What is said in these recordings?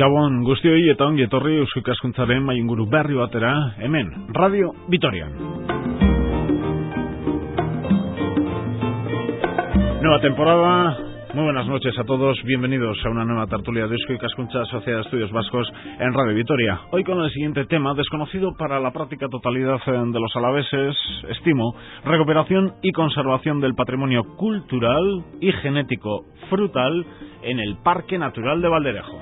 Gabon guztioi eta ongi etorri Eusko Ikaskuntzaren mainguru berri batera, hemen, Radio Vitorian. Nueva temporada, muy buenas noches a todos, bienvenidos a una nueva tertulia de Eusko Ikaskuntza, Sociedad de Estudios Vascos en Radio Vitoria. Hoy con el siguiente tema, desconocido para la práctica totalidad de los alaveses, estimo, recuperación y conservación del patrimonio cultural y genético frutal en el Parque Natural de Valderejo.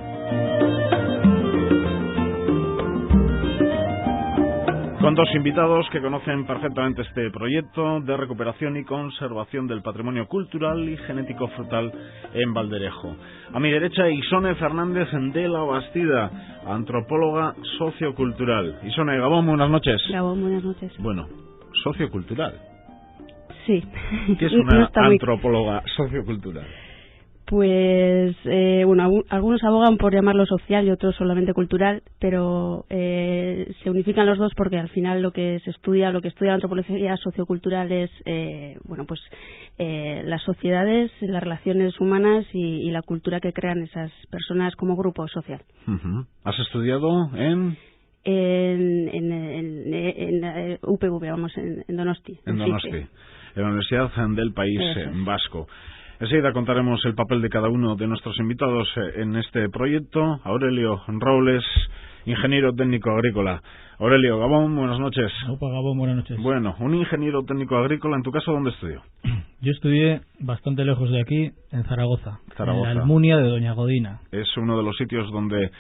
Con dos invitados que conocen perfectamente este proyecto de recuperación y conservación del patrimonio cultural y genético frutal en Valderejo. A mi derecha, Isone Fernández de la Bastida, antropóloga sociocultural. Isone, Gabón, buenas noches. Gabón, buenas noches. Bueno, sociocultural. Sí. ¿Qué es una antropóloga sociocultural? Pues, algunos abogan por llamarlo social y otros solamente cultural, pero se unifican los dos porque al final lo que estudia la antropología sociocultural es, las sociedades, las relaciones humanas y la cultura que crean esas personas como grupo social. Uh-huh. ¿Has estudiado en UPV, en Donosti? En Donosti, en la Universidad del País Vasco. Enseguida contaremos el papel de cada uno de nuestros invitados en este proyecto. Aurelio Robles, ingeniero técnico agrícola. Aurelio, Gabón, buenas noches. Opa, Gabón, buenas noches. Bueno, un ingeniero técnico agrícola, ¿en tu caso dónde estudió? Yo estudié bastante lejos de aquí, en Zaragoza. En la Almunia de Doña Godina. Es uno de los sitios donde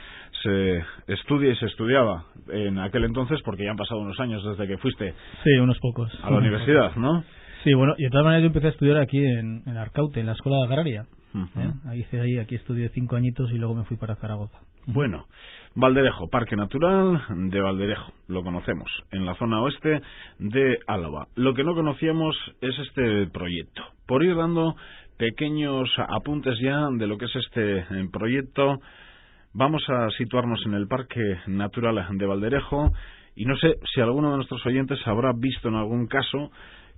se estudia y se estudiaba en aquel entonces, porque ya han pasado unos años desde que fuiste. Sí, unos pocos. A la universidad, ¿no? Sí, bueno, y de todas maneras yo empecé a estudiar aquí en Arcaute, en la escuela agraria. Uh-huh. Aquí estudié 5 añitos y luego me fui para Zaragoza. Bueno, Valderejo, Parque Natural de Valderejo, lo conocemos, en la zona oeste de Álava. Lo que no conocíamos es este proyecto. Por ir dando pequeños apuntes ya de lo que es este proyecto, vamos a situarnos en el Parque Natural de Valderejo y no sé si alguno de nuestros oyentes habrá visto en algún caso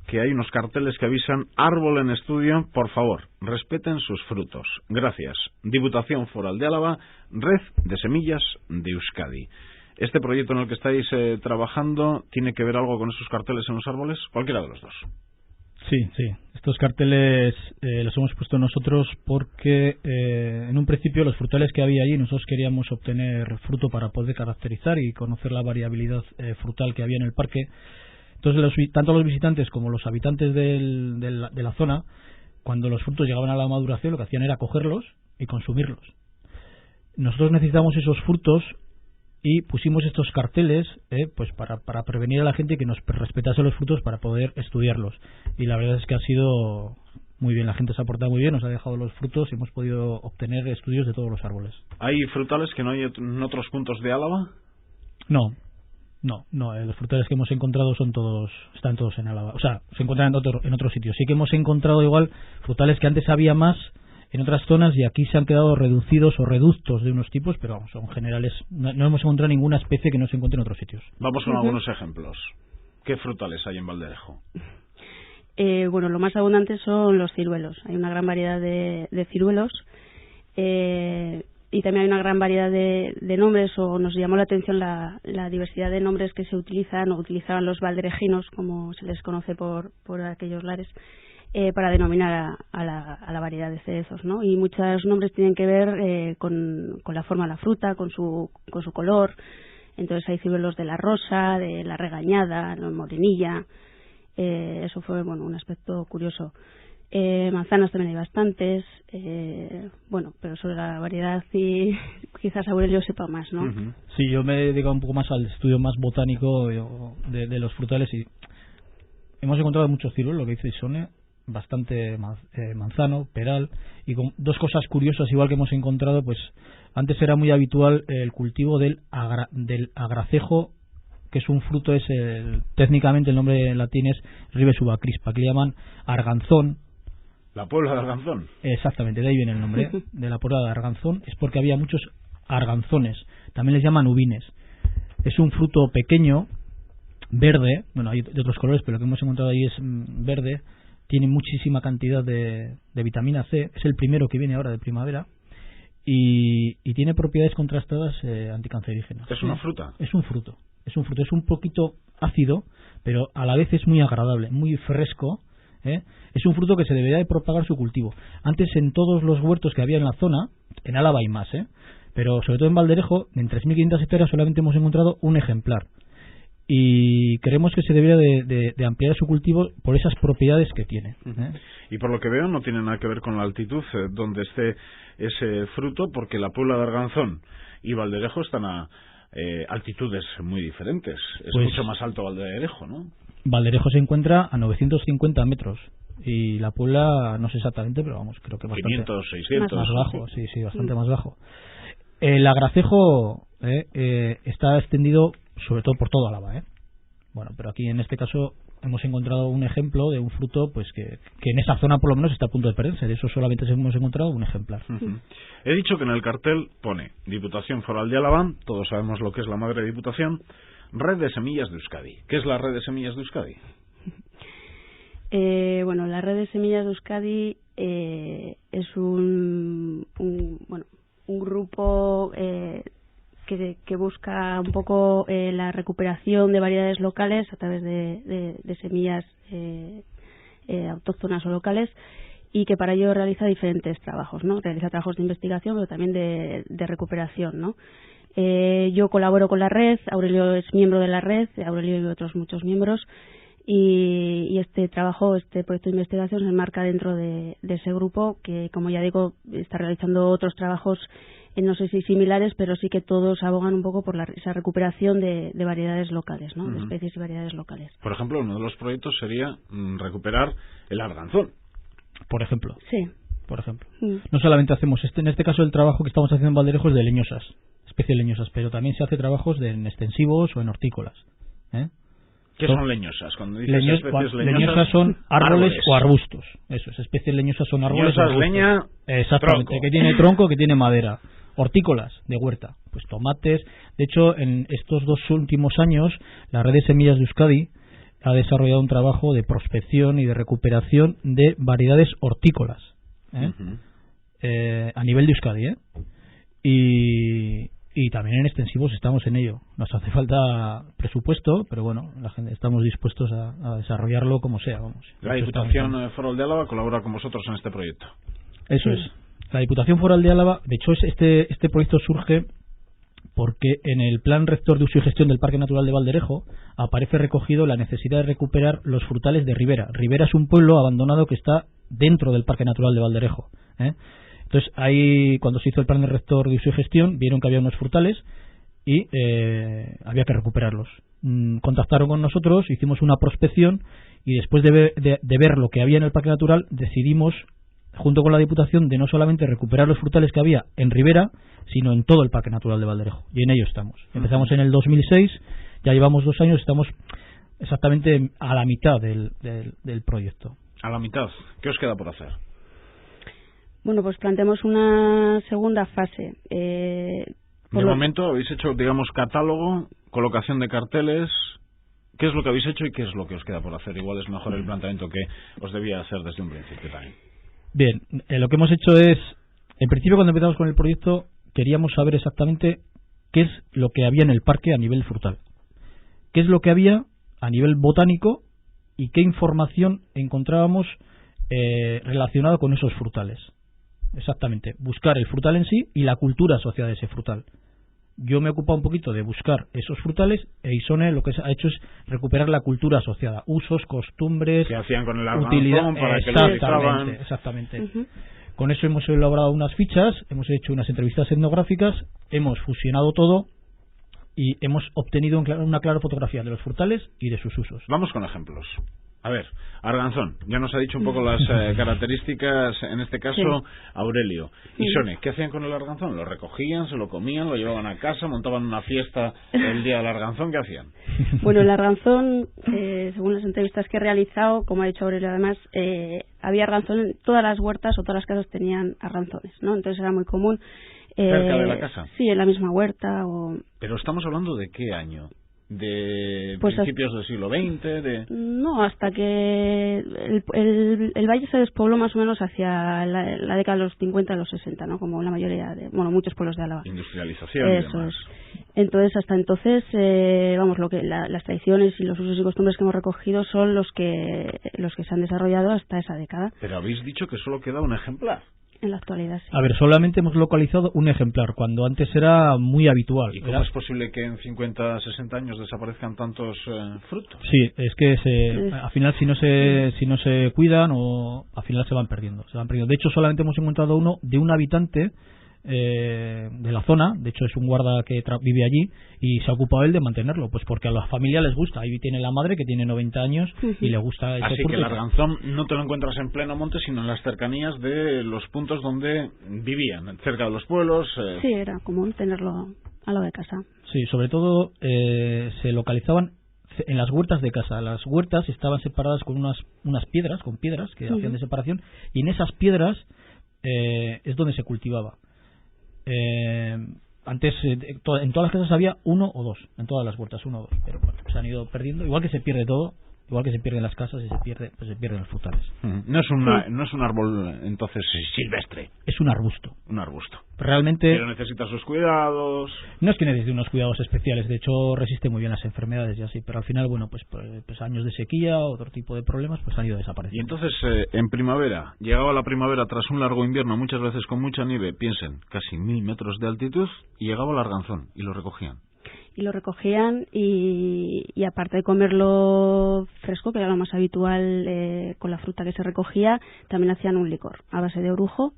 que hay unos carteles que avisan: árbol en estudio, por favor, respeten sus frutos. Gracias. Diputación Foral de Álava, Red de Semillas de Euskadi. ¿Este proyecto en el que estáis trabajando tiene que ver algo con esos carteles en los árboles? Cualquiera de los dos. Sí. Estos carteles los hemos puesto nosotros porque en un principio los frutales que había allí, nosotros queríamos obtener fruto para poder caracterizar y conocer la variabilidad frutal que había en el parque. Entonces, tanto los visitantes como los habitantes de la zona, cuando los frutos llegaban a la maduración, lo que hacían era cogerlos y consumirlos. Nosotros necesitamos esos frutos y pusimos estos carteles pues para prevenir a la gente que nos respetase los frutos para poder estudiarlos. Y la verdad es que ha sido muy bien, la gente se ha portado muy bien, nos ha dejado los frutos y hemos podido obtener estudios de todos los árboles. ¿Hay frutales que no hay en otros puntos de Álava? No, los frutales que hemos encontrado están todos en Álava. O sea, se encuentran en otros sitios. Sí que hemos encontrado igual frutales que antes había más en otras zonas y aquí se han quedado reducidos o reductos de unos tipos, pero vamos, son generales. No hemos encontrado ninguna especie que no se encuentre en otros sitios. Vamos con algunos ejemplos. ¿Qué frutales hay en Valderejo? Lo más abundante son los ciruelos. Hay una gran variedad de ciruelos. Y también hay una gran variedad de nombres, o nos llamó la atención la diversidad de nombres que se utilizan o utilizaban los valderejinos, como se les conoce por aquellos lares, para denominar a la variedad de cerezos, ¿no? Y muchos nombres tienen que ver con la forma de la fruta, con su color. Entonces hay ciruelos de la rosa, de la regañada, la morenilla. Eso fue un aspecto curioso. Manzanas también hay bastantes, pero sobre la variedad y quizás Aurelio sepa más, ¿no? Uh-huh. Sí, yo me he dedicado un poco más al estudio más botánico de los frutales y hemos encontrado muchos ciruelos, lo que dice Isone, bastante manzano, peral, y con dos cosas curiosas igual que hemos encontrado, pues antes era muy habitual el cultivo del agracejo, que es un fruto, técnicamente el nombre en latín es Ribes uva crispa, que le llaman arganzón. ¿La Puebla de Arganzón? Exactamente, de ahí viene el nombre, de la Puebla de Arganzón. Es porque había muchos arganzones, también les llaman ubines. Es un fruto pequeño, verde, hay de otros colores, pero lo que hemos encontrado ahí es verde. Tiene muchísima cantidad de vitamina C, es el primero que viene ahora de primavera. y tiene propiedades contrastadas anticancerígenas. ¿Es una fruta? Es un fruto. Es un poquito ácido, pero a la vez es muy agradable, muy fresco. Es un fruto que se debería de propagar su cultivo. Antes, en todos los huertos que había en la zona, en Álava hay más, pero sobre todo en Valderejo, en 3.500 hectáreas solamente hemos encontrado un ejemplar. Y creemos que se debería de ampliar su cultivo por esas propiedades que tiene. Y por lo que veo no tiene nada que ver con la altitud donde esté ese fruto, porque la Puebla de Arganzón y Valderejo están a altitudes muy diferentes. Es pues, mucho más alto Valderejo, ¿no? Valderejo se encuentra a 950 metros y la Puebla no sé exactamente, pero vamos, creo que bastante 500, 600 más bajo, sí, bastante más bajo. El agracejo está extendido sobre todo por toda Álava, Bueno, pero aquí en este caso hemos encontrado un ejemplo de un fruto pues que en esa zona por lo menos está a punto de perderse. De eso solamente hemos encontrado un ejemplar. He dicho que en el cartel pone Diputación Foral de Álava, todos sabemos lo que es la madre Diputación, Red de Semillas de Euskadi. ¿Qué es la Red de Semillas de Euskadi? Bueno, la Red de Semillas de Euskadi es un grupo que busca un poco la recuperación de variedades locales a través de semillas autóctonas o locales, y que para ello realiza diferentes trabajos, ¿no? Realiza trabajos de investigación, pero también de recuperación, ¿no? Yo colaboro con la red, Aurelio es miembro de la red, Aurelio y otros muchos miembros, y este proyecto de investigación se enmarca dentro de ese grupo que, como ya digo, está realizando otros trabajos, no sé si similares, pero sí que todos abogan un poco por esa recuperación de variedades locales, ¿no? De especies y variedades locales. Por ejemplo, uno de los proyectos sería recuperar el arganzón. Por ejemplo. Sí. Por ejemplo. No solamente hacemos en este caso el trabajo que estamos haciendo en Valderejo es de leñosas, especies leñosas, pero también se hace trabajos en extensivos o en hortícolas. ¿Qué son leñosas? Cuando dices especies leñosas son árboles o arbustos. Eso es, especies leñosas son árboles o arbustos. Leña, exactamente, tronco. Que tiene tronco, que tiene madera. Hortícolas de huerta, pues tomates. De hecho, en estos 2 últimos años, la Red de Semillas de Euskadi ha desarrollado un trabajo de prospección y de recuperación de variedades hortícolas a nivel de Euskadi, y también en extensivos estamos en ello. Nos hace falta presupuesto, pero bueno, estamos dispuestos a desarrollarlo como sea. Vamos. La Diputación Foral de Álava colabora con vosotros en este proyecto. Eso es. La Diputación Foral de Álava, de hecho, este proyecto surge porque en el Plan Rector de Uso y Gestión del Parque Natural de Valderejo aparece recogido la necesidad de recuperar los frutales de Ribera. Ribera es un pueblo abandonado que está dentro del Parque Natural de Valderejo. Entonces, ahí, cuando se hizo el Plan Rector de Uso y Gestión, vieron que había unos frutales y había que recuperarlos. Contactaron con nosotros, hicimos una prospección y después de ver lo que había en el Parque Natural, decidimos, junto con la Diputación, de no solamente recuperar los frutales que había en Ribera, sino en todo el Parque Natural de Valderejo. Y en ello estamos. Empezamos en el 2006, ya llevamos 2 años, estamos exactamente a la mitad del proyecto. A la mitad. ¿Qué os queda por hacer? Bueno, pues planteamos una segunda fase. De momento habéis hecho, digamos, catálogo, colocación de carteles. ¿Qué es lo que habéis hecho y qué es lo que os queda por hacer? Igual es mejor el planteamiento que os debía hacer desde un principio también. Bien, lo que hemos hecho es, en principio, cuando empezamos con el proyecto, queríamos saber exactamente qué es lo que había en el parque a nivel frutal, qué es lo que había a nivel botánico y qué información encontrábamos relacionado con esos frutales. Exactamente, buscar el frutal en sí y la cultura asociada a ese frutal. Yo me he ocupado un poquito de buscar esos frutales, e Isone lo que ha hecho es recuperar la cultura asociada, usos, costumbres, que hacían con el utilidad, para que lo utilizaban. Exactamente. Con eso hemos elaborado unas fichas, hemos hecho unas entrevistas etnográficas, hemos fusionado todo y hemos obtenido una clara fotografía de los frutales y de sus usos. Vamos con ejemplos. A ver, Arganzón, ya nos ha dicho un poco las características, en este caso, Aurelio. Isone, ¿qué hacían con el arganzón? ¿Lo recogían, se lo comían, lo llevaban a casa, montaban una fiesta el día del arganzón? ¿Qué hacían? Bueno, el arganzón, según las entrevistas que he realizado, como ha dicho Aurelio además, había arganzón en todas las huertas o todas las casas tenían arganzones, ¿no? Entonces era muy común. ¿Cerca de la casa? Sí, en la misma huerta. Pero estamos hablando de qué año. de pues principios del siglo XX. No, hasta que el valle se despobló más o menos hacia la década de los 50 a los 60, ¿no? Como la mayoría muchos pueblos de Álava. Industrialización y Eso demás. es. Entonces, hasta entonces, las tradiciones y los usos y costumbres que hemos recogido son los que se han desarrollado hasta esa década. Pero habéis dicho que solo queda un ejemplar. En la actualidad, sí. A ver, solamente hemos localizado un ejemplar, cuando antes era muy habitual. ¿Y cómo es posible que en 50, 60 años desaparezcan tantos frutos? Sí, es que al final si no se cuidan, al final se van perdiendo. De hecho, solamente hemos encontrado uno de un habitante de la zona. De hecho, es un guarda que vive allí y se ha ocupado él de mantenerlo, pues porque a la familia les gusta. Ahí tiene la madre que tiene 90 años y le gusta ese Así fruto. que el arganzón no te lo encuentras en pleno monte, sino en las cercanías de los puntos donde vivían, cerca de los pueblos. Sí, era común tenerlo a lo de casa. Sí, sobre todo se localizaban en las huertas de casa. Las huertas estaban separadas con unas piedras, que hacían de separación, y en esas piedras es donde se cultivaba. Antes en todas las casas había uno o dos, en todas las huertas uno o dos, pero bueno, se han ido perdiendo, igual que se pierde todo, igual que se pierden las casas y se pierden los frutales. No es un árbol entonces silvestre, es un arbusto. Un arbusto. Realmente, pero necesita sus cuidados. No es que necesite unos cuidados especiales, de hecho resiste muy bien las enfermedades y así, pero al final, bueno, pues años de sequía, otro tipo de problemas, pues han ido desapareciendo. Y entonces en primavera, llegaba la primavera tras un largo invierno, muchas veces con mucha nieve, piensen, casi 1000 metros de altitud, y llegaba el arganzón y lo recogían. Y aparte de comerlo fresco, que era lo más habitual con la fruta que se recogía, también hacían un licor a base de orujo.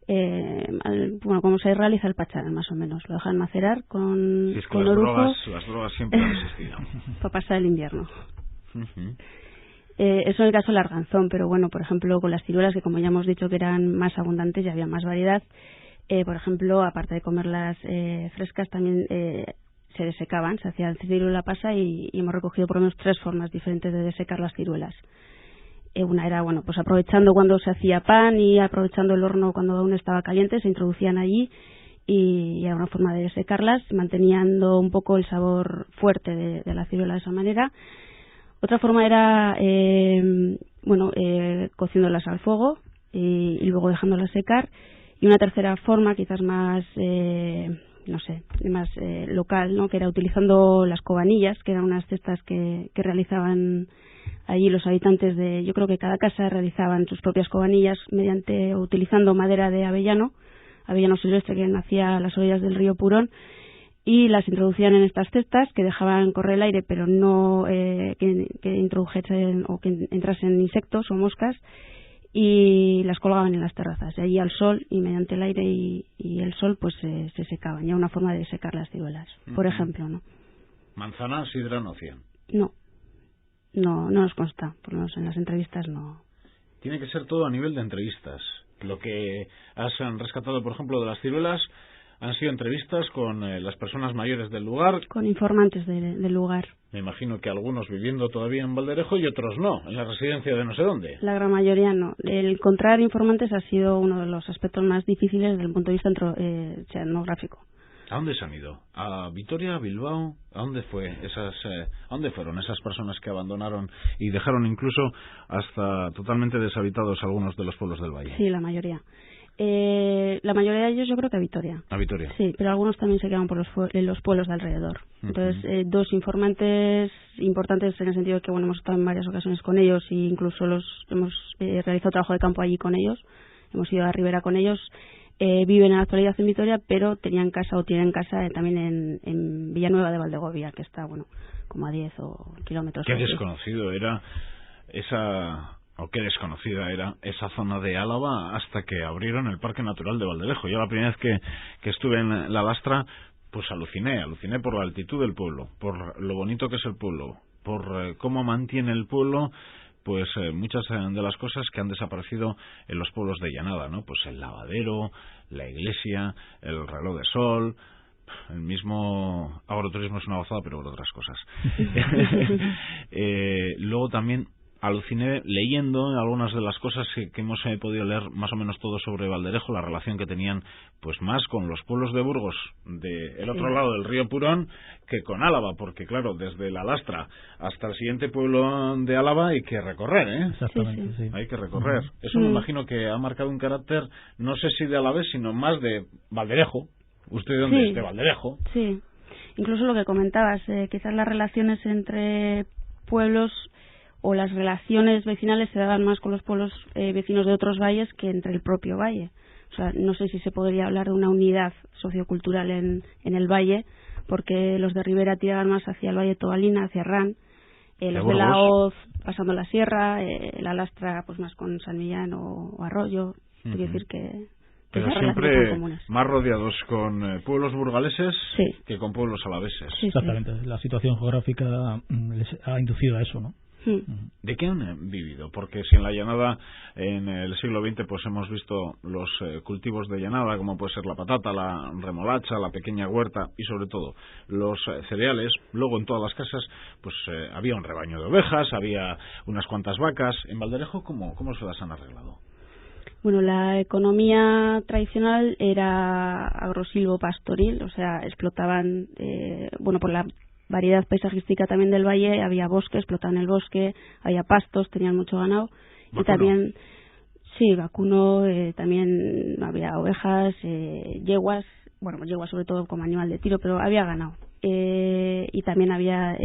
Como se realiza el pacharán, más o menos. Lo dejan macerar con orujo. Las drogas siempre han existido. Para pasar el invierno. Eso en el caso del arganzón, pero bueno, por ejemplo, con las ciruelas, que como ya hemos dicho que eran más abundantes y había más variedad, por ejemplo, aparte de comerlas frescas, también se desecaban, se hacía el ciruela pasa y hemos recogido por lo menos 3 formas diferentes de desecar las ciruelas. Una era, pues aprovechando cuando se hacía pan y aprovechando el horno cuando aún estaba caliente, se introducían allí y era una forma de desecarlas, manteniendo un poco el sabor fuerte de la ciruela de esa manera. Otra forma era, cociéndolas al fuego y luego dejándolas secar. Y una tercera forma, quizás más local, ¿no? Que era utilizando las cobanillas, que eran unas cestas que realizaban allí los habitantes yo creo que cada casa realizaban sus propias cobanillas utilizando madera de avellano silvestre que nacía a las orillas del río Purón, y las introducían en estas cestas que dejaban correr el aire, pero no que introdujesen o que entrasen insectos o moscas, y las colgaban en las terrazas, y allí al sol, y mediante el aire y el sol pues se secaban. Ya una forma de secar las ciruelas, por ejemplo, ¿no? ¿Manzana, sidra no hacían? No nos consta, por lo menos en las entrevistas no. Tiene que ser todo a nivel de entrevistas. Lo que has rescatado, por ejemplo, de las ciruelas han sido entrevistas con las personas mayores del lugar. Con informantes del lugar. Me imagino que algunos viviendo todavía en Valderejo y otros no, en la residencia de no sé dónde. La gran mayoría no. El encontrar informantes ha sido uno de los aspectos más difíciles desde el punto de vista etnográfico. ¿A dónde se han ido? ¿A Vitoria, a Bilbao? ¿A dónde fueron esas personas que abandonaron y dejaron incluso hasta totalmente deshabitados algunos de los pueblos del valle? Sí, la mayoría. La mayoría de ellos yo creo que a Vitoria. ¿A Vitoria? Sí, pero algunos también se quedan por los pueblos de alrededor. Entonces, 2 informantes importantes en el sentido de que hemos estado en varias ocasiones con ellos e incluso hemos realizado trabajo de campo allí con ellos. Hemos ido a Ribera con ellos. Viven en la actualidad en Vitoria, pero tienen casa también en Villanueva de Valdegovia, que está, como a 10 kilómetros. Qué desconocido era qué desconocida era esa zona de Álava hasta que abrieron el Parque Natural de Valderejo. Yo la primera vez que estuve en La Lastra, pues aluciné por la altitud del pueblo, por lo bonito que es el pueblo, por cómo mantiene el pueblo pues muchas de las cosas que han desaparecido en los pueblos de llanada, ¿no? Pues el lavadero, la iglesia, el reloj de sol, el mismo agroturismo es una gozada, pero por otras cosas. Luego también aluciné leyendo algunas de las cosas que hemos podido leer más o menos todo sobre Valderejo, la relación que tenían pues más con los pueblos de Burgos del otro lado del río Purón que con Álava, porque claro, desde la Lastra hasta el siguiente pueblo de Álava hay que recorrer, ¿eh? Exactamente, sí. Hay que recorrer. Eso me imagino que ha marcado un carácter, no sé si de Alavés, sino más de Valderejo. ¿Usted de dónde es? De Valderejo. Sí. Incluso lo que comentabas, quizás las relaciones entre pueblos o las relaciones vecinales se daban más con los pueblos vecinos de otros valles que entre el propio valle. O sea, no sé si se podría hablar de una unidad sociocultural en el valle, porque los de Ribera tiraban más hacia el valle Tobalina, hacia Arrán, los de la Hoz pasando la sierra, la Lastra pues más con San Millán o Arroyo. Quiero decir que pero siempre más rodeados con pueblos burgaleses que con pueblos alaveses. Sí, exactamente. La situación geográfica les ha inducido a eso, ¿no? ¿De qué han vivido? Porque si en la llanada en el siglo XX pues hemos visto los cultivos de llanada, como puede ser la patata, la remolacha, la pequeña huerta y sobre todo los cereales, luego en todas las casas pues había un rebaño de ovejas, había unas cuantas vacas. En Valderejo, ¿cómo se las han arreglado? Bueno, la economía tradicional era agrosilvo-pastoril, o sea, explotaban, por la variedad paisajística también del valle, había bosque, explotaban el bosque, había pastos, tenían mucho ganado. ¿Vacuno? Y también, sí, vacuno, también había ovejas, yeguas, yeguas sobre todo como animal de tiro, pero había ganado. Y también había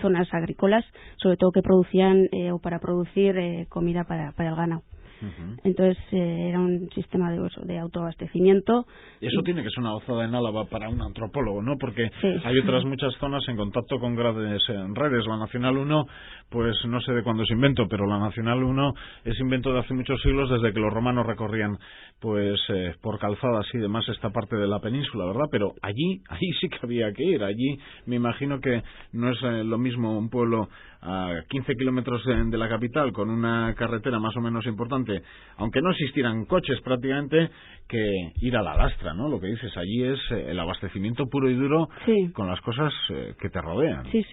zonas agrícolas, sobre todo que producían o para producir comida para el ganado. Entonces era un sistema de autoabastecimiento. Y eso tiene que ser una gozada en Álava para un antropólogo, ¿no? Porque hay otras muchas zonas en contacto con grandes redes. La Nacional 1, pues no sé de cuándo es invento, pero la Nacional 1 es invento de hace muchos siglos, desde que los romanos recorrían pues por calzadas y demás esta parte de la península, ¿verdad? Pero ahí sí que había que ir. Allí me imagino que no es lo mismo un pueblo a 15 kilómetros de la capital con una carretera más o menos importante, aunque no existieran coches prácticamente, que ir a la Lastra, ¿no? Lo que dices, allí es el abastecimiento puro y duro con las cosas que te rodean. Sí.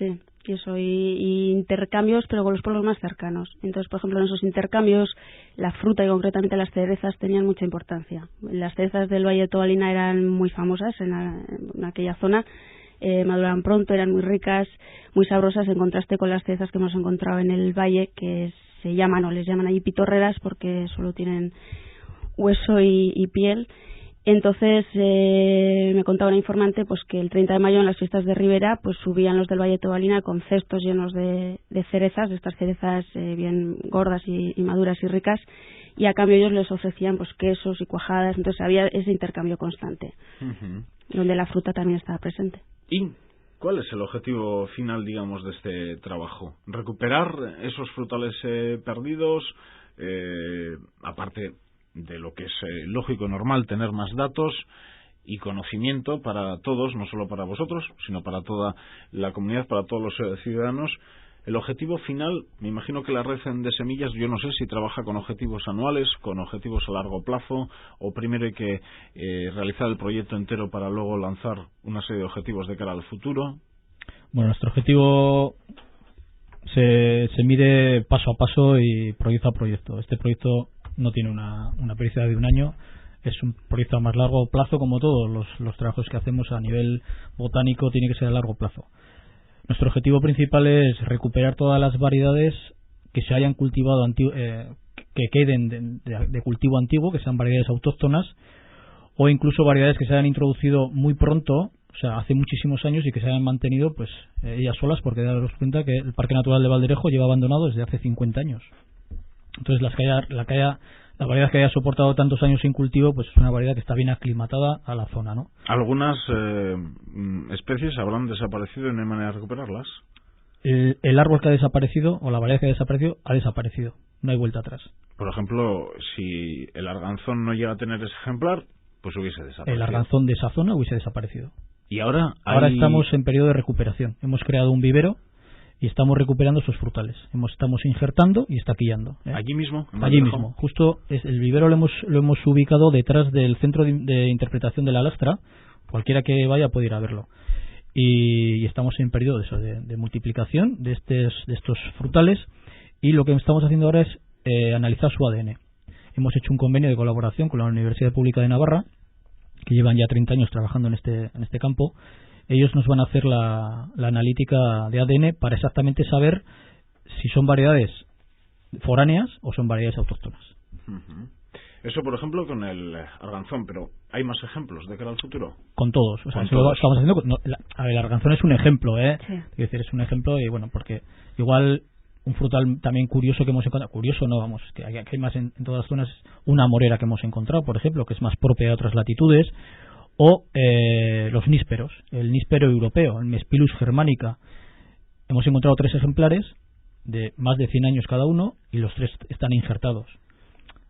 Y eso, y intercambios, pero con los pueblos más cercanos. Entonces, por ejemplo, en esos intercambios, la fruta y concretamente las cerezas tenían mucha importancia. Las cerezas del Valle de Tobalina eran muy famosas en aquella zona. Maduraban pronto, eran muy ricas, muy sabrosas, en contraste con las cerezas que hemos encontrado en el valle, que les llaman allí pitorreras porque solo tienen hueso y piel. Entonces me contaba una informante pues que el 30 de mayo en las fiestas de Ribera pues subían los del Valle de Tobalina con cestos llenos de cerezas, de estas cerezas bien gordas y maduras y ricas, y a cambio ellos les ofrecían pues quesos y cuajadas. Entonces había ese intercambio constante, donde la fruta también estaba presente. ¿Y cuál es el objetivo final, digamos, de este trabajo? ¿Recuperar esos frutales perdidos? Aparte de lo que es lógico y normal, tener más datos y conocimiento para todos, no solo para vosotros, sino para toda la comunidad, para todos los ciudadanos. El objetivo final, me imagino que la red de semillas, yo no sé si trabaja con objetivos anuales, con objetivos a largo plazo, o primero hay que realizar el proyecto entero para luego lanzar una serie de objetivos de cara al futuro. Bueno, nuestro objetivo se mide paso a paso y proyecto a proyecto. Este proyecto no tiene una periodicidad de un año, es un proyecto a más largo plazo, como todos los trabajos que hacemos a nivel botánico tiene que ser a largo plazo. Nuestro objetivo principal es recuperar todas las variedades que se hayan cultivado, que queden de cultivo antiguo, que sean variedades autóctonas, o incluso variedades que se hayan introducido muy pronto, o sea, hace muchísimos años, y que se hayan mantenido pues ellas solas, porque daros cuenta que el Parque Natural de Valderejo lleva abandonado desde hace 50 años. Entonces la variedad que haya soportado tantos años sin cultivo, pues es una variedad que está bien aclimatada a la zona, ¿no? ¿Algunas especies habrán desaparecido y no hay manera de recuperarlas? El árbol que ha desaparecido, o la variedad que ha desaparecido. No hay vuelta atrás. Por ejemplo, si el arganzón no llega a tener ese ejemplar, pues hubiese desaparecido. El arganzón de esa zona hubiese desaparecido. ¿Y ahora? Ahora estamos en periodo de recuperación. Hemos creado un vivero y estamos recuperando esos frutales. Estamos injertando y estaquillando. ¿Allí mismo? Allí mismo. Justo el vivero lo hemos ubicado detrás del centro de interpretación de la Lastra. Cualquiera que vaya puede ir a verlo. Y estamos en periodo de multiplicación de estos frutales. y lo que estamos haciendo ahora es analizar su ADN. Hemos hecho un convenio de colaboración con la Universidad Pública de Navarra, que llevan ya 30 años trabajando en este campo. Ellos nos van a hacer la analítica de ADN para exactamente saber si son variedades foráneas o son variedades autóctonas. Uh-huh. Eso, por ejemplo, con el arganzón, pero ¿hay más ejemplos de cara al futuro? Con todos. O sea, ¿Con todos? estamos haciendo, el arganzón es un ejemplo, Sí. Es decir, es un ejemplo, y bueno, porque igual un frutal también curioso que hemos encontrado, curioso no, vamos, que hay más en todas las zonas, una morera que hemos encontrado, por ejemplo, que es más propia de otras latitudes, o los nísperos, el níspero europeo, el Mespilus germanica. Hemos encontrado 3 ejemplares de más de 100 años cada uno, y los 3 están injertados.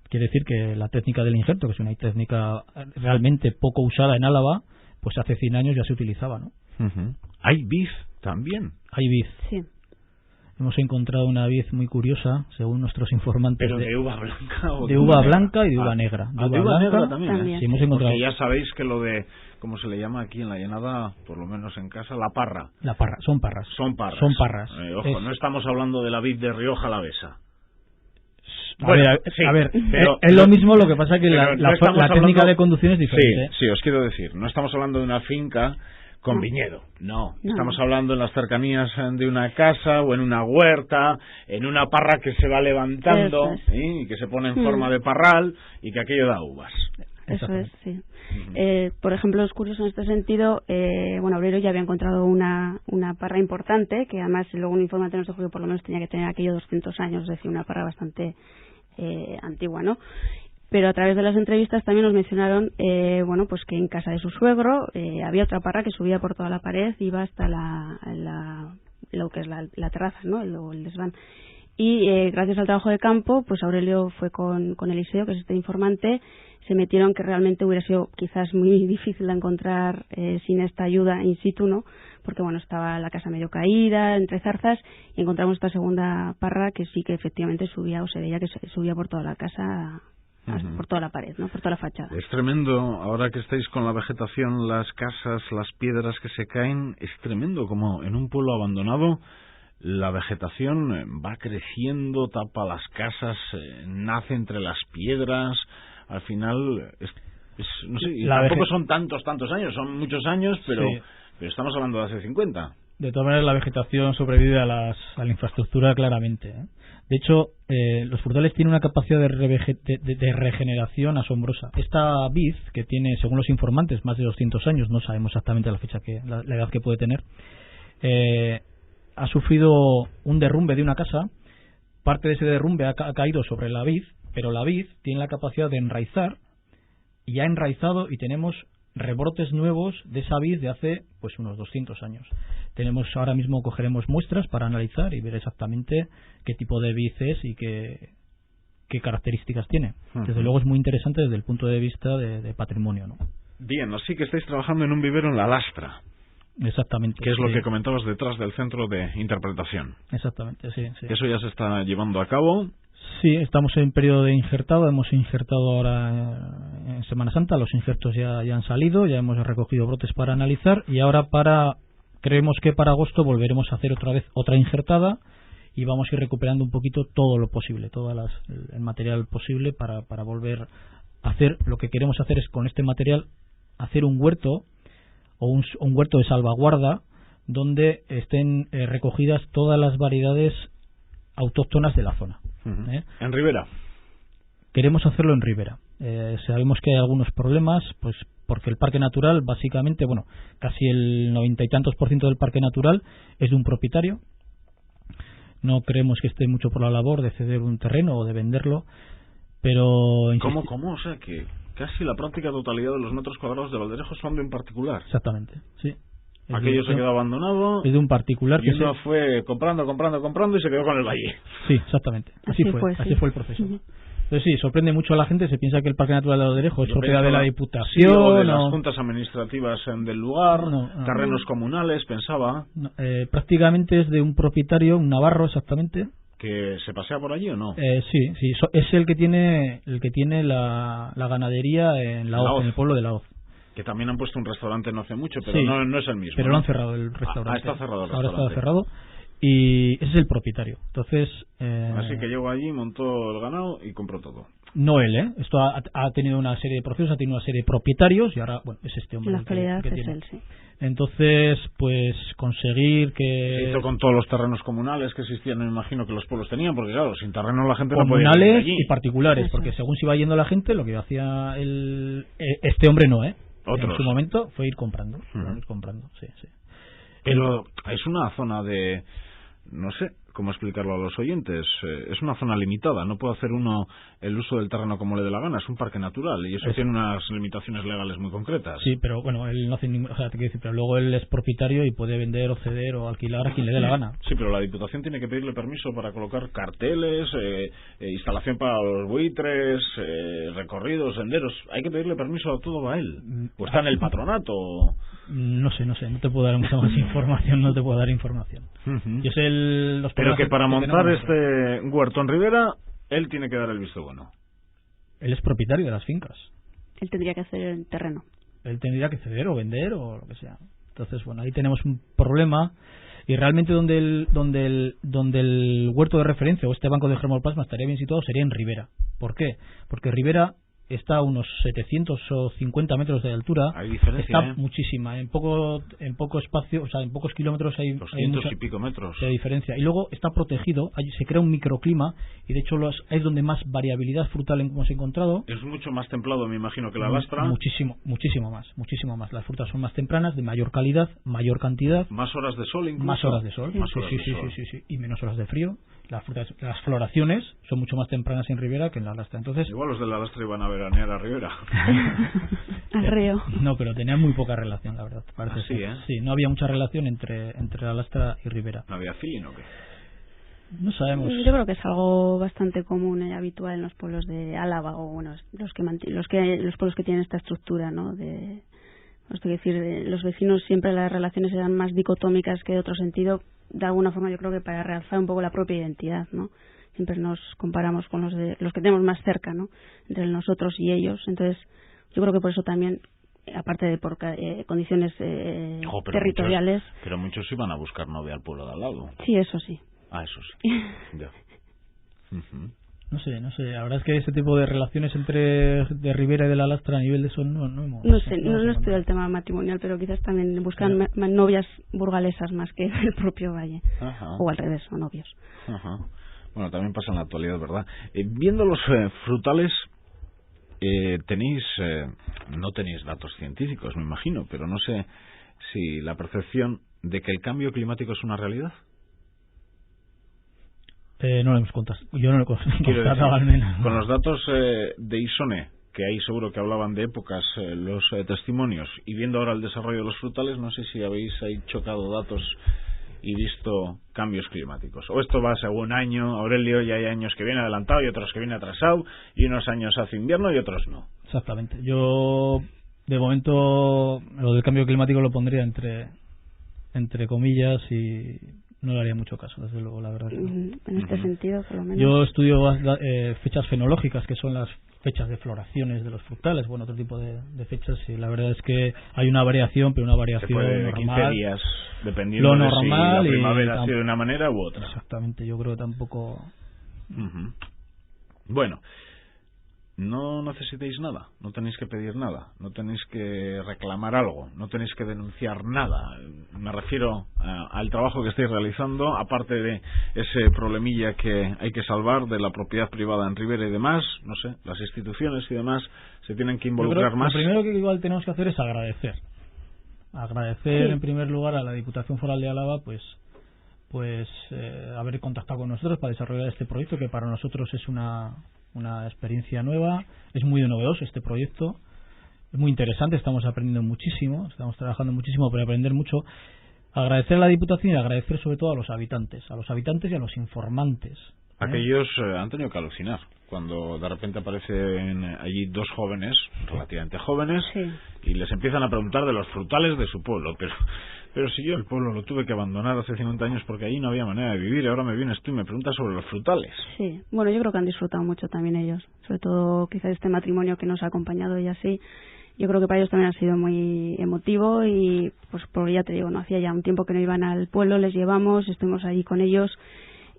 Quiere decir que la técnica del injerto, que es una técnica realmente poco usada en Álava, pues hace 100 años ya se utilizaba, ¿no? Uh-huh. ¿Hay vid también? Hay vid. Sí. Hemos encontrado una vid muy curiosa, según nuestros informantes. ¿Pero de uva blanca o de uva negra? blanca y de uva negra. De uva negra también. Sí, hemos encontrado. Porque ya sabéis que lo de, ¿cómo se le llama aquí en la llenada, por lo menos en casa? La parra. La parra, son parras. Son parras. Son parras. Ojo, no estamos hablando de la vid de Rioja Alavesa. A ver, es lo mismo, lo que pasa que la técnica de conducción es diferente. Sí, os quiero decir, no estamos hablando de una finca con viñedo, no. Estamos hablando en las cercanías de una casa o en una huerta, en una parra que se va levantando y que se pone en forma de parral y que aquello da uvas. Eso es, sí. Por ejemplo, es curioso en este sentido, Obrero ya había encontrado una parra importante, que además luego un informante nos dijo que por lo menos tenía que tener aquello 200 años, es decir, una parra bastante antigua, ¿no? Pero a través de las entrevistas también nos mencionaron, pues que en casa de su suegro había otra parra que subía por toda la pared, iba hasta lo que es la terraza, ¿no? El desván. Y gracias al trabajo de campo, pues Aurelio fue con Eliseo, que es este informante, se metieron, que realmente hubiera sido quizás muy difícil de encontrar sin esta ayuda in situ, ¿no? Porque estaba la casa medio caída, entre zarzas, y encontramos esta segunda parra que sí que efectivamente subía, o se veía que subía por toda la casa, por toda la pared, ¿no? Por toda la fachada. Es tremendo, ahora que estáis con la vegetación, las casas, las piedras que se caen, es tremendo como en un pueblo abandonado la vegetación va creciendo, tapa las casas, nace entre las piedras, al final no sé, y tampoco son tantos años, son muchos años, pero estamos hablando de hace 50. De todas maneras, la vegetación sobrevive a la infraestructura claramente, ¿eh? De hecho, los frutales tienen una capacidad de regeneración asombrosa. Esta vid, que tiene, según los informantes, más de 200 años, no sabemos exactamente la edad que puede tener, ha sufrido un derrumbe de una casa. Parte de ese derrumbe ha caído sobre la vid, pero la vid tiene la capacidad de enraizar, y ha enraizado, y tenemos rebrotes nuevos de esa vid de hace unos 200 años. Ahora mismo cogeremos muestras para analizar y ver exactamente qué tipo de vid es y qué características tiene. Desde luego es muy interesante desde el punto de vista de patrimonio, ¿no? Bien, así que estáis trabajando en un vivero en La Lastra. Exactamente. Que es lo que comentabas detrás del centro de interpretación. Exactamente, sí. Eso ya se está llevando a cabo. Sí, estamos en periodo de injertado. Hemos injertado ahora en Semana Santa. Los injertos ya han salido, ya hemos recogido brotes para analizar, y ahora creemos que para agosto volveremos a hacer otra vez otra injertada, y vamos a ir recuperando un poquito todo lo posible, el material posible para volver a hacer. Lo que queremos hacer es, con este material, hacer un huerto o un huerto de salvaguarda donde estén recogidas todas las variedades autóctonas de la zona. ¿En Ribera? Queremos hacerlo en Ribera. Sabemos que hay algunos problemas, pues porque el parque natural, básicamente, casi el 90 y tantos % del parque natural es de un propietario. No creemos que esté mucho por la labor de ceder un terreno o de venderlo, pero... ¿Cómo? O sea, que casi la práctica totalidad de los metros cuadrados de Valderejo son de un particular. Exactamente, sí. Aquello se quedó abandonado. Es de un particular. Y uno fue comprando y se quedó con el valle. Sí, exactamente. Así fue el proceso. Entonces sí, sorprende mucho a la gente. Se piensa que el Parque Natural de Valderejo es propiedad de la Diputación o de las juntas administrativas del lugar, terrenos comunales, pensaba. Prácticamente es de un propietario, un navarro exactamente. ¿Que se pasea por allí o no? Sí, es el que tiene la ganadería en la Hoz, en el pueblo de la Hoz. Que también han puesto un restaurante no hace mucho, pero no es el mismo. Pero lo han cerrado el restaurante. Está cerrado el restaurante. Ahora está cerrado. y ese es el propietario. Entonces así que llegó allí, montó el ganado y compró todo. No él, esto ha tenido una serie de procesos, ha tenido una serie de propietarios y ahora, bueno, es este hombre. En la actualidad que es tiene. él, sí. Entonces, pues conseguir que... Se hizo con todos los terrenos comunales que existían, me imagino que los pueblos tenían, porque claro, sin terreno la gente no podía vivir comunales allí. y particulares, Eso. porque según se iba yendo la gente, lo que hacía este hombre no, Otros. en su momento fue ir comprando, sí. Pero es una zona de... no sé cómo explicarlo a los oyentes. Es una zona limitada, no puede hacer uno el uso del terreno como le dé la gana, es un parque natural y eso tiene unas limitaciones legales muy concretas. Sí, pero bueno, él no hace ningún... O sea, te quiero decir, pero luego él es propietario y puede vender o ceder o alquilar a quien le dé la gana. Sí, pero la Diputación tiene que pedirle permiso para colocar carteles, instalación para los buitres, recorridos, senderos. Hay que pedirle permiso a todo a él. ¿O está en el patronato? No sé, no te puedo dar mucha más información, no te puedo dar información. Yo sé los Pero que para montar tenemos... este huerto en Ribera, él tiene que dar el visto bueno. Él es propietario de las fincas. Él tendría que hacer el terreno. Él tendría que ceder o vender o lo que sea. Entonces, bueno, ahí tenemos un problema y realmente donde el huerto de referencia o este banco de germoplasma estaría bien situado sería en Ribera. ¿Por qué? Porque Ribera está a unos 750 metros de altura. Hay diferencia, está muchísima. En poco espacio, o sea, en pocos kilómetros hay 200 y pico metros de diferencia. Y luego está protegido, se crea un microclima y de hecho es donde más variabilidad frutal hemos encontrado. Es mucho más templado, me imagino, que la lastra. Muchísimo más. Las frutas son más tempranas, de mayor calidad, mayor cantidad. Más horas de sol incluso. Más horas de sol. Sí. Y menos horas de frío. Las floraciones son mucho más tempranas en Ribera que en la lastra. Entonces, igual los de la lastra iban a veranear a Ribera. Arreo. No, pero tenían muy poca relación, la verdad. Parece sí, ser. Sí, no había mucha relación entre la lastra y Ribera. ¿No había feeling o qué? No sabemos. Yo creo que es algo bastante común y habitual en los pueblos de Álava o bueno, los pueblos que tienen esta estructura, ¿no? Los vecinos siempre las relaciones eran más dicotómicas que de otro sentido. De alguna forma yo creo que para realzar un poco la propia identidad, ¿no? Siempre nos comparamos con los que tenemos más cerca, ¿no? Entre nosotros y ellos. Entonces yo creo que por eso también, aparte de por condiciones territoriales... Pero muchos iban a buscar novia al pueblo de al lado. Sí, eso sí. Ah, eso sí. Ya. No sé, la verdad es que ese tipo de relaciones de Ribera y de la lastra a nivel de eso no hemos... No sé, no estudio el tema matrimonial, pero quizás también buscan novias burgalesas más que el propio valle. Ajá. O al revés, o novios. Ajá. Bueno, también pasa en la actualidad, ¿verdad? Viendo los frutales, no tenéis datos científicos, me imagino, pero no sé si la percepción de que el cambio climático es una realidad. No lo hemos contado. Yo no lo he constatado al menos. Con los datos de ISONE, que ahí seguro que hablaban de épocas los testimonios, y viendo ahora el desarrollo de los frutales, no sé si habéis ahí chocado datos y visto cambios climáticos. O esto va según año, Aurelio, y hay años que viene adelantado y otros que viene atrasado, y unos años hace invierno y otros no. Exactamente. Yo, de momento, lo del cambio climático lo pondría entre comillas y... no le haría mucho caso, desde luego, la verdad. En este sentido, por lo menos. Yo estudio fechas fenológicas, que son las fechas de floraciones de los frutales, bueno, otro tipo de fechas, y la verdad es que hay una variación, pero una variación normal. 15 días, dependiendo de si la primavera ha sido de una manera u otra. Exactamente, yo creo que tampoco... Bueno, no necesitéis nada, no tenéis que pedir nada, no tenéis que reclamar algo, no tenéis que denunciar nada. Me refiero al trabajo que estáis realizando, aparte de ese problemilla que hay que salvar de la propiedad privada en Ribera y demás, no sé, las instituciones y demás se tienen que involucrar más. Lo primero que igual tenemos que hacer es agradecer sí. En primer lugar a la Diputación Foral de Álava, pues haber contactado con nosotros para desarrollar este proyecto, que para nosotros es una experiencia nueva, es muy novedoso este proyecto, es muy interesante, estamos aprendiendo muchísimo, estamos trabajando muchísimo para aprender mucho. Agradecer a la Diputación y agradecer sobre todo a los habitantes y a los informantes. Aquellos han tenido que alucinar cuando de repente aparecen allí dos jóvenes, relativamente jóvenes, sí. Y les empiezan a preguntar de los frutales de su pueblo, pero si yo el pueblo lo tuve que abandonar hace 50 años porque allí no había manera de vivir, y ahora me vienes tú y me preguntas sobre los frutales. Sí, bueno, yo creo que han disfrutado mucho también ellos, sobre todo quizás este matrimonio que nos ha acompañado y así, yo creo que para ellos también ha sido muy emotivo y pues porque ya te digo, no hacía ya un tiempo que no iban al pueblo, les llevamos, estuvimos allí con ellos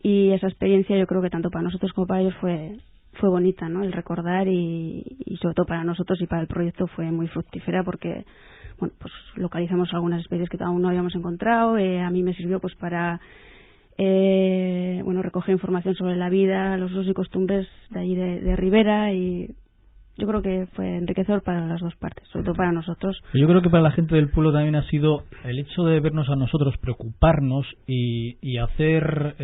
y esa experiencia yo creo que tanto para nosotros como para ellos fue bonita, ¿no? El recordar y sobre todo para nosotros y para el proyecto fue muy fructífera porque bueno, pues localizamos algunas especies que aún no habíamos encontrado. A mí me sirvió pues para recoger información sobre la vida, los usos y costumbres de allí de Ribera, y yo creo que fue enriquecedor para las dos partes, sobre todo para nosotros. Yo creo que para la gente del pueblo también ha sido el hecho de vernos a nosotros, preocuparnos y hacer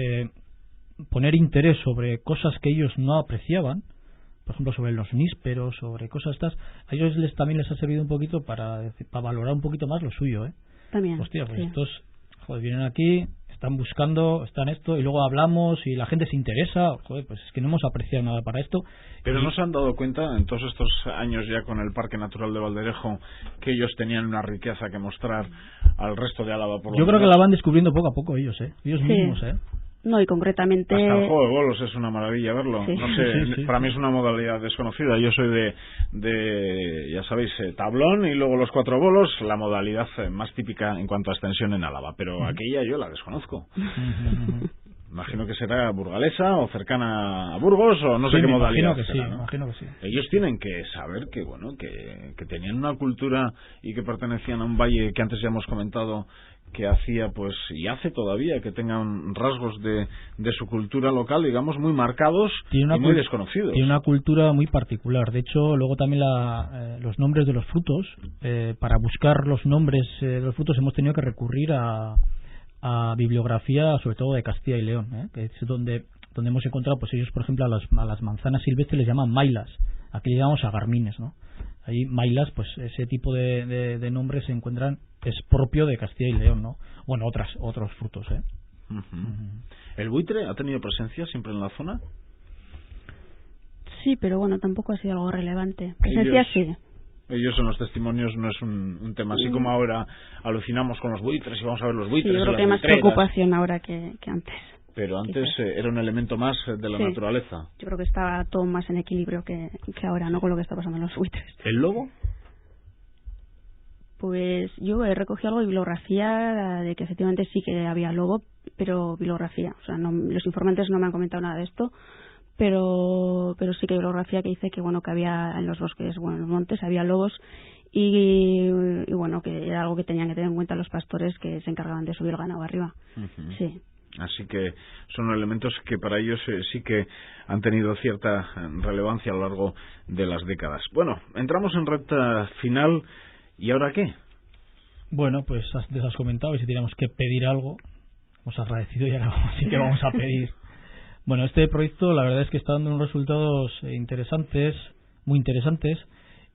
poner interés sobre cosas que ellos no apreciaban, por ejemplo sobre los nísperos, sobre cosas estas. A ellos también les ha servido un poquito para valorar un poquito más lo suyo, También. Hostia, pues sí. estos vienen aquí, están buscando, están esto, y luego hablamos y la gente se interesa. Pues es que no hemos apreciado nada para esto. Pero ¿no se han dado cuenta en todos estos años ya con el Parque Natural de Valderejo que ellos tenían una riqueza que mostrar al resto de Álava? Yo creo que la van descubriendo poco a poco ellos, ellos mismos, No, y concretamente... Hasta el juego de bolos es una maravilla verlo. Sí. No sé, Sí. Para mí es una modalidad desconocida. Yo soy ya sabéis, tablón y luego los 4 bolos, la modalidad más típica en cuanto a extensión en Álava. Pero aquella yo la desconozco. Imagino que será burgalesa o cercana a Burgos o no sé qué modalidad será, ¿no? Imagino que sí. Ellos tienen que saber que bueno que tenían una cultura y que pertenecían a un valle que antes ya hemos comentado que hacía pues y hace todavía que tengan rasgos de su cultura local, digamos, muy marcados y muy desconocidos. Tiene una cultura muy particular. De hecho, luego también los nombres de los frutos, para buscar los nombres de los frutos hemos tenido que recurrir a bibliografía, sobre todo de Castilla y León, que es donde hemos encontrado, pues ellos, por ejemplo, a las manzanas silvestres les llaman mailas, aquí le llamamos agarmines, ¿no? Ahí mailas, pues ese tipo de nombres se encuentran, es propio de Castilla y León, ¿no? Bueno, otros frutos, ¿El buitre ha tenido presencia siempre en la zona? Sí, pero bueno, tampoco ha sido algo relevante. Presencia sí. Ellos en los testimonios no es un tema así como ahora alucinamos con los buitres y vamos a ver los buitres. Sí, yo creo que hay más preocupación ahora que antes. Pero antes era un elemento más de la naturaleza. Yo creo que estaba todo más en equilibrio que ahora, no con lo que está pasando en los buitres. ¿El lobo? Pues yo he recogido algo de bibliografía de que efectivamente sí que había lobo, pero bibliografía. O sea, los informantes no me han comentado nada de esto, pero sí que hay bibliografía que dice que bueno que había en los bosques, en los montes había lobos y bueno, que era algo que tenían que tener en cuenta los pastores que se encargaban de subir el ganado arriba. Sí. Así que son elementos que para ellos sí que han tenido cierta relevancia a lo largo de las décadas. Bueno, entramos en recta final. ¿Y ahora qué? Bueno, pues antes has comentado y si teníamos que pedir algo, hemos agradecido y ahora sí que vamos a pedir. Bueno, este proyecto la verdad es que está dando unos resultados interesantes, muy interesantes,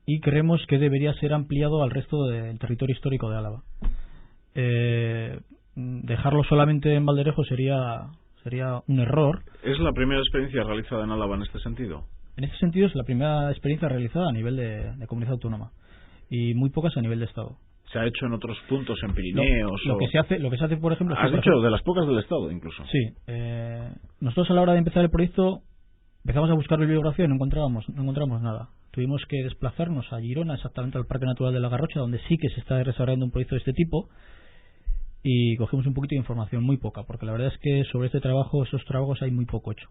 y creemos que debería ser ampliado al resto del territorio histórico de Álava. Dejarlo solamente en Valderejo sería un error. ¿Es la primera experiencia realizada en Álava en este sentido? En este sentido es la primera experiencia realizada a nivel de comunidad autónoma y muy pocas a nivel de Estado. ¿Se ha hecho en otros puntos, en Pirineos? Lo que se hace, por ejemplo... ¿Has dicho de las pocas del Estado, incluso? Sí. Nosotros a la hora de empezar el proyecto empezamos a buscar bibliografía y no encontramos nada. Tuvimos que desplazarnos a Girona, exactamente al Parque Natural de la Garrocha, donde sí que se está desarrollando un proyecto de este tipo, y cogimos un poquito de información, muy poca, porque la verdad es que sobre esos trabajos hay muy poco hecho.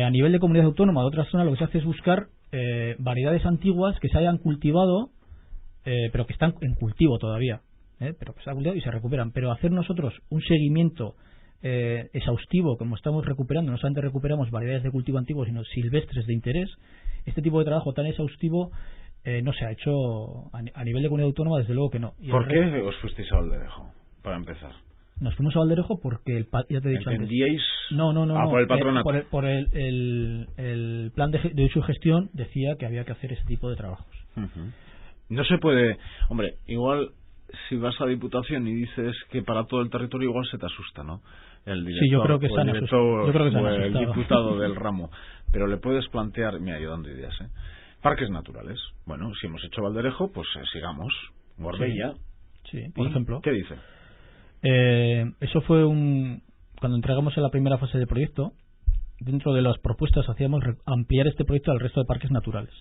A nivel de comunidad autónoma de otras zonas lo que se hace es buscar variedades antiguas que se hayan cultivado, pero que están en cultivo todavía, pero que se han cultivado y se recuperan. Pero hacer nosotros un seguimiento exhaustivo, como estamos recuperando, no solamente recuperamos variedades de cultivo antiguos, sino silvestres de interés, este tipo de trabajo tan exhaustivo no se ha hecho a nivel de comunidad autónoma, desde luego que no. ¿Por qué os fuisteis a Valderejo, para empezar? Nos fuimos a Valderejo porque ya te he dicho ¿Entendíais? No. Por el patronato. Por el plan de su gestión decía que había que hacer ese tipo de trabajos. No se puede... Hombre, igual si vas a Diputación y dices que para todo el territorio, igual se te asusta, ¿no? El director, sí, yo creo que se han asustado. El diputado del ramo. Pero le puedes plantear... Mira, yo dando ideas, Parques naturales. Bueno, si hemos hecho Valderejo, pues sigamos. Gorbella. Sí, por ejemplo. ¿Qué dice? Eso fue cuando entregamos en la primera fase del proyecto. Dentro de las propuestas hacíamos ampliar este proyecto al resto de parques naturales.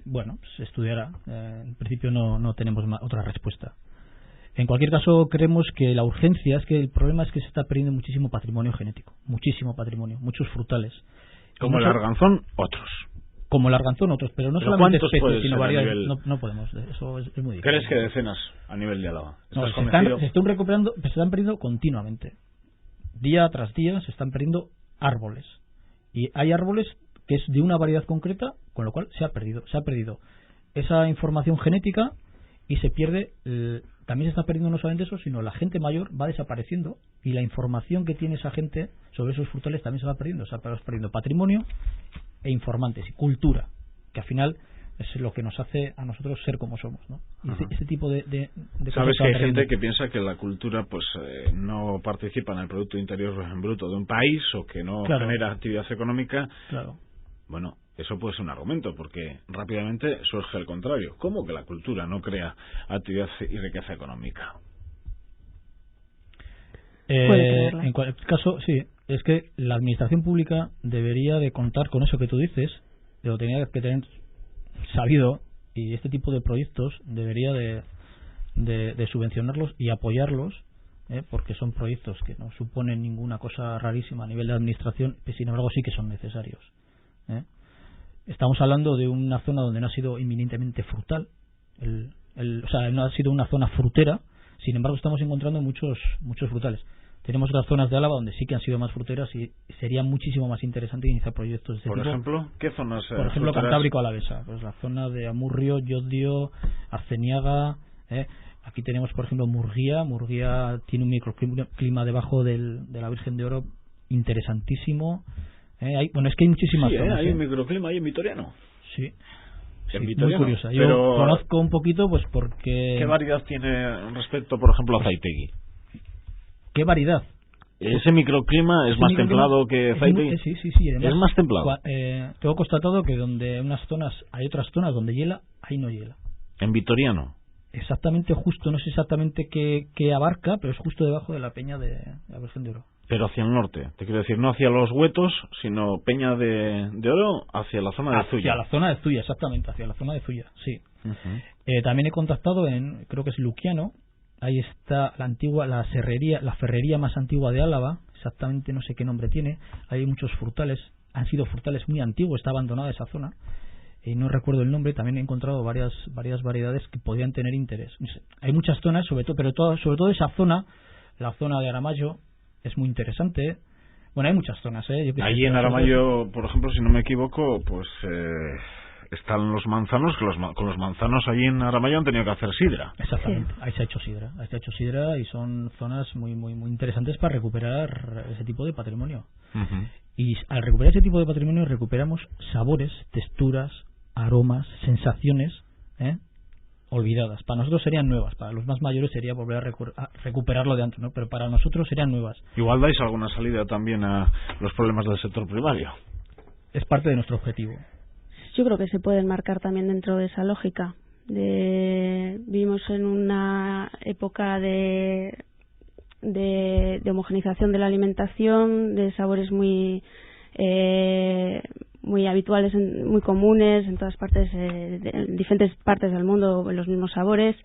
Bueno, se estudiará. En principio no tenemos otra respuesta. En cualquier caso, creemos que la urgencia es que el problema es que se está perdiendo muchísimo patrimonio genético, muchísimo patrimonio, muchos frutales. Como el arganzón, otros. Como el arganzón, otros, pero no solamente especies, sino variedades. No podemos, eso es muy difícil. ¿Crees que decenas a nivel de Álava? No, se están recuperando, se están perdiendo continuamente. Día tras día se están perdiendo árboles. Y hay árboles que es de una variedad concreta, con lo cual se ha perdido esa información genética y se pierde. También se está perdiendo no solamente eso, sino la gente mayor va desapareciendo y la información que tiene esa gente sobre esos frutales también se va perdiendo. Se va perdiendo patrimonio e informantes y cultura, que al final es lo que nos hace a nosotros ser como somos, ¿no? Y ese tipo de sabes que hay gente que piensa que la cultura pues no participa en el Producto Interior Bruto de un país o que no genera actividad económica. Claro. Bueno, eso puede ser un argumento, porque rápidamente surge el contrario. ¿Cómo que la cultura no crea actividad y riqueza económica? En cualquier caso, sí, es que la administración pública debería de contar con eso que tú dices, lo tenía que tener sabido, y este tipo de proyectos debería de subvencionarlos y apoyarlos, porque son proyectos que no suponen ninguna cosa rarísima a nivel de administración, y sin embargo sí que son necesarios. Estamos hablando de una zona donde no ha sido inminentemente frutal, o sea, no ha sido una zona frutera, sin embargo estamos encontrando muchos frutales. Tenemos otras zonas de Álava donde sí que han sido más fruteras y sería muchísimo más interesante iniciar proyectos de este tipo. Por ejemplo, ¿qué zonas? Por ejemplo, Cantábrico Alavesa, pues la zona de Amurrio, Llodio, Arceniaga. Aquí tenemos, por ejemplo, Murguía. Murguía tiene un microclima debajo de la Virgen de Oro interesantísimo. Es que hay muchísimas zonas. Hay un microclima ahí en Vitoriano. Sí. En Vitoriano, muy curiosa. Yo conozco un poquito, pues porque... ¿Qué variedad tiene respecto, por ejemplo, a Zaitegui? ¿Qué variedad? Ese microclima es más templado que Zaitegui. Sí. Además, es más templado. Tengo constatado que donde hay otras zonas donde hiela, ahí no hiela. En Vitoriano. Exactamente, justo, no sé exactamente qué abarca, pero es justo debajo de la peña de la Virgen de Oro. Pero hacia el norte, te quiero decir, no hacia los Huetos, sino Peña de Oro, hacia la zona de Zuya. Hacia la zona de Zuya, exactamente, hacia la zona de Zuya, sí. También he contactado creo que es Luquiano, ahí está la ferrería más antigua de Álava, exactamente no sé qué nombre tiene, hay muchos frutales, han sido frutales muy antiguos, está abandonada esa zona, no recuerdo el nombre. También he encontrado varias variedades que podrían tener interés. No sé, hay muchas zonas, sobre todo esa zona, la zona de Aramayo, es muy interesante. Bueno, hay muchas zonas, Allí en Aramayo, por ejemplo, si no me equivoco, pues están los manzanos, que con los manzanos allí en Aramayo han tenido que hacer sidra. Exactamente, sí. Ahí se ha hecho sidra y son zonas muy muy muy interesantes para recuperar ese tipo de patrimonio. Y al recuperar ese tipo de patrimonio recuperamos sabores, texturas, aromas, sensaciones olvidadas. Para nosotros serían nuevas, para los más mayores sería volver a recuperarlo de antes, ¿no? Pero para nosotros serían nuevas. Igual dais alguna salida también a los problemas del sector primario. Es parte de nuestro objetivo. Yo creo que se puede enmarcar también dentro de esa lógica. Vivimos en una época de homogenización de la alimentación, de sabores muy habituales, muy comunes en todas partes, en diferentes partes del mundo, los mismos sabores,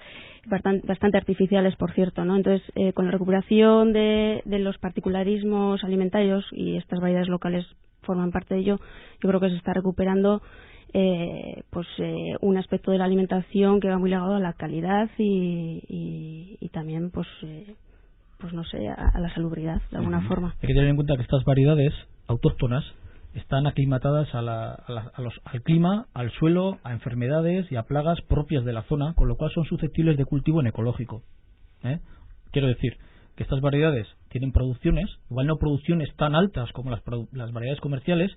bastante artificiales, por cierto, ¿no? Entonces, con la recuperación de los particularismos alimentarios, y estas variedades locales forman parte de ello, yo creo que se está recuperando un aspecto de la alimentación que va muy ligado a la calidad y también no sé, a la salubridad de alguna forma. Hay que tener en cuenta que estas variedades autóctonas están aclimatadas al clima, al suelo, a enfermedades y a plagas propias de la zona, con lo cual son susceptibles de cultivo en ecológico. Quiero decir que estas variedades tienen producciones, igual no producciones tan altas como las variedades comerciales,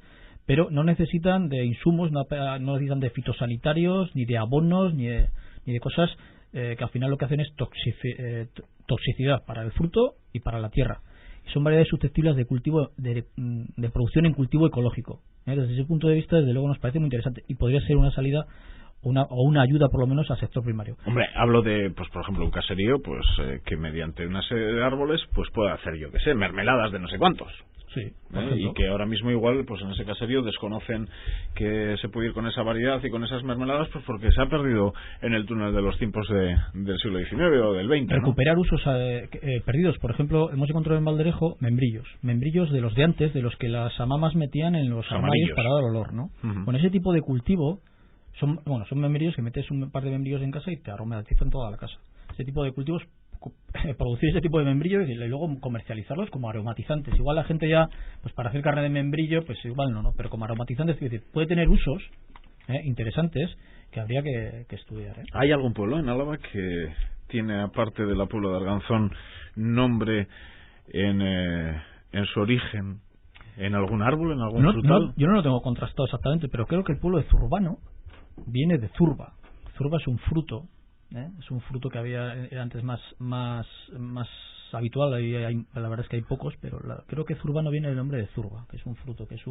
pero no necesitan de insumos, no necesitan de fitosanitarios, ni de abonos, ni de cosas que al final lo que hacen es toxicidad para el fruto y para la tierra. Y son variedades susceptibles de cultivo, de producción en cultivo ecológico. Desde ese punto de vista, desde luego nos parece muy interesante y podría ser una salida o una ayuda por lo menos al sector primario. Hombre, hablo de, pues por ejemplo, un caserío que mediante una serie de árboles pues pueda hacer, yo que sé, mermeladas de no sé cuántos. Sí, y que ahora mismo igual, pues en ese caserío desconocen que se puede ir con esa variedad y con esas mermeladas, pues porque se ha perdido en el túnel de los tiempos del siglo XIX o del XX, ¿no? Recuperar usos perdidos. Por ejemplo, hemos encontrado en Valderejo membrillos de los de antes, de los que las amamas metían en los armarios para dar olor, ¿no? Con ese tipo de cultivo son membrillos que metes un par de membrillos en casa y te aromatizan toda la casa. Ese tipo de cultivos, producir ese tipo de membrillos y luego comercializarlos como aromatizantes. Igual la gente ya, pues para hacer carne de membrillo, pues igual no, pero como aromatizantes, es decir, puede tener usos interesantes que habría que estudiar. ¿Hay algún pueblo en Álava que tiene, aparte de la Puebla de Arganzón, nombre en su origen, en algún árbol, en algún frutal? Yo no lo tengo contrastado exactamente, pero creo que el pueblo de Zurbano viene de Zurba. Zurba es un fruto. Es un fruto que era antes más habitual, y la verdad es que hay pocos, pero creo que Zurbano viene del nombre de Zurba, que es un fruto, que es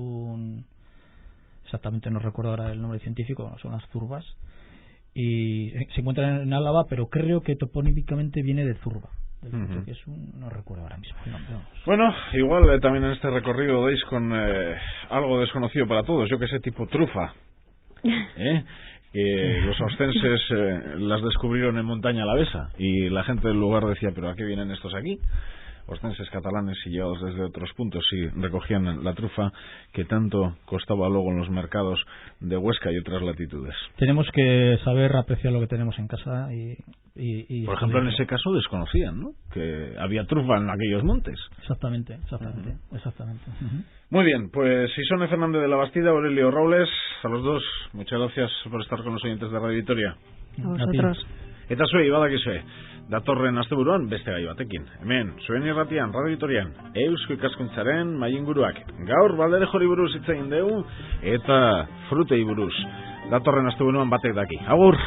exactamente no recuerdo ahora el nombre científico, son las zurbas, y se encuentran en Álava, pero creo que toponímicamente viene de Zurba, del fruto, que es no recuerdo ahora mismo el nombre. Bueno, igual también en este recorrido dais con algo desconocido para todos, yo que sé, tipo trufa. Los ostenses las descubrieron en Montaña Alavesa y la gente del lugar decía, pero ¿a qué vienen estos aquí? Ostenses catalanes y llevados desde otros puntos y recogían la trufa que tanto costaba luego en los mercados de Huesca y otras latitudes. Tenemos que saber apreciar lo que tenemos en casa por ejemplo, en ese caso desconocían, ¿no?, que había trufa en aquellos montes. Exactamente. Muy bien, pues Isone Fernández de la Bastida, Aurelio Robles, a los dos, muchas gracias por estar con los oyentes de Radio Vitoria. A vosotros. Eta zuei badakizue, datorren asteburuan beste gai batekin. Hemen, zuen irratian, Radio Vitorian, Eusko Ikaskuntzaren maiinguruak. Gaur Valderejori buruz hitz egin dugu eta frutei buruz. Datorren asteburuan batek daki. Agur!